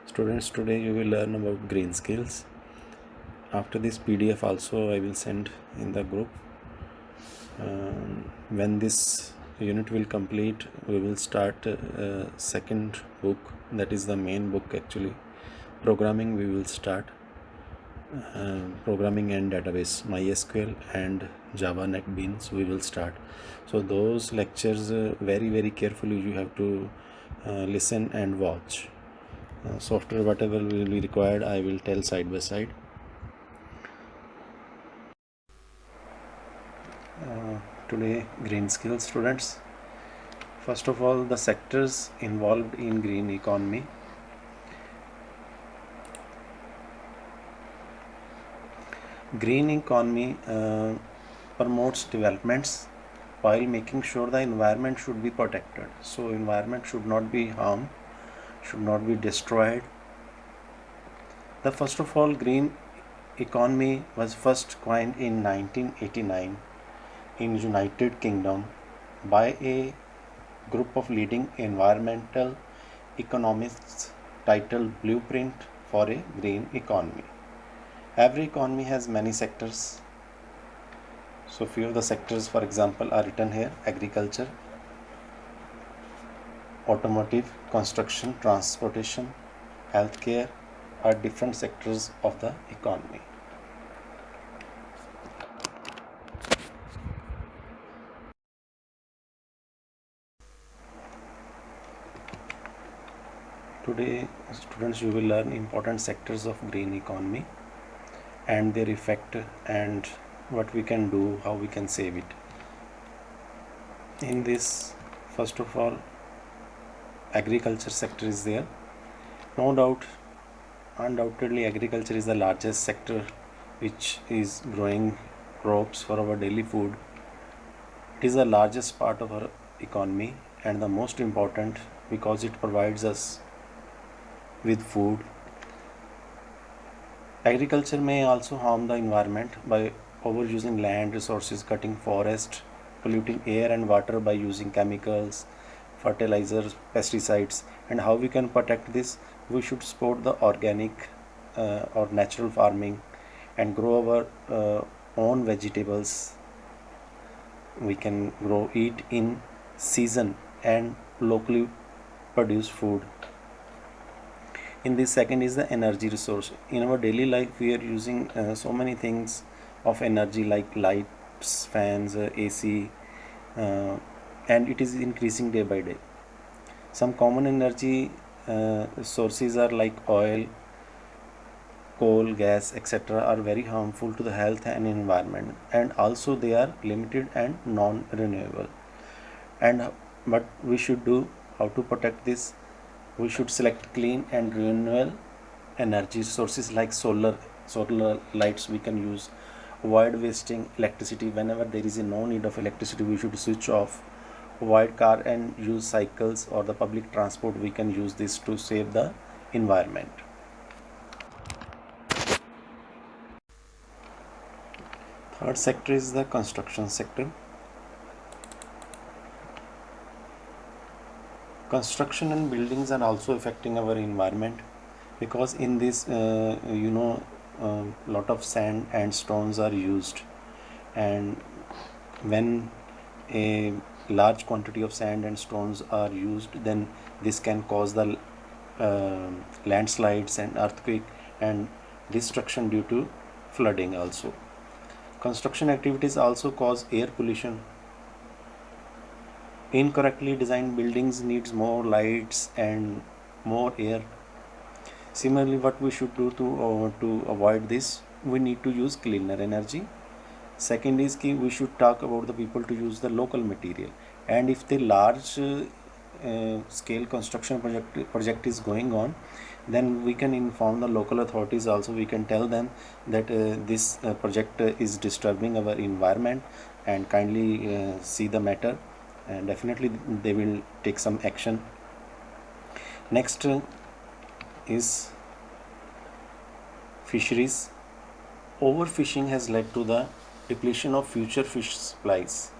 Students, today you will learn about green skills. After this PDF also I will send in the group. When this unit will complete, we will start second book, that is the main book actually. Programming we will start. Programming and database, MySQL and Java NetBeans we will start. So those lectures very carefully you have to listen and watch. Software whatever will be required I will tell side by side. Today green skills, students. First of all, the sectors involved in green economy. Green economy promotes developments while making sure the environment should be protected. So environment should not be harmed, should not be destroyed. The first of all, green economy was first coined in 1989 in United Kingdom by a group of leading environmental economists titled Blueprint for a Green Economy. Every economy has many sectors. So few of the sectors, for example, are written here: agriculture, automotive, construction, transportation, healthcare are different sectors of the economy. Today, students, you will learn important sectors of green economy and their effect and what we can do, how we can save it. In this, first of all, agriculture sector is there. No doubt, undoubtedly, agriculture is the largest sector which is growing crops for our daily food. It is the largest part of our economy and the most important because it provides us with food. Agriculture may also harm the environment by overusing land resources, cutting forest, polluting air and water by using chemicals, fertilizers, pesticides. And how we can protect this? We should support the organic or natural farming and grow our own vegetables. We can eat in season and locally produced food. In this, second is the energy resource. In our daily life we are using so many things of energy like lights, fans, AC, and it is increasing day by day. Some common energy sources are like oil, coal, gas, etc. are very harmful to the health and environment, and also they are limited and non-renewable. And what we should do, how to protect this? We should select clean and renewable energy sources like solar lights we can use. Avoid wasting electricity. Whenever there is no need of electricity, we should switch off. Avoid car and use cycles or the public transport. We can use this to save the environment. Third sector is the construction sector. Construction and buildings are also affecting our environment because in this lot of sand and stones are used, and when a large quantity of sand and stones are used, then this can cause the landslides and earthquake and destruction due to flooding also. Construction activities also cause air pollution. Incorrectly designed buildings needs more lights and more air. Similarly, what we should do to avoid this, we need to use cleaner energy. Second is key, we should talk about the people to use the local material, and if the large scale construction project is going on, then we can inform the local authorities also. We can tell them that this project is disturbing our environment and kindly see the matter, and definitely they will take some action. Next is fisheries. Overfishing has led to the depletion of future fish supplies.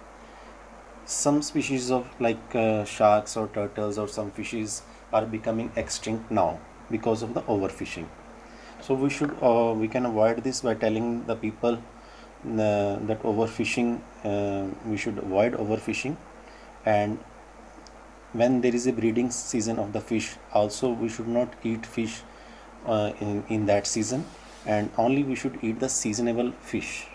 Some species of like sharks or turtles or some fishes are becoming extinct now. because of the overfishing. So we can avoid this by telling the people that overfishing, we should avoid overfishing. And when there is a breeding season of the fish, also we should not eat fish in that season, and only we should eat the seasonable fish.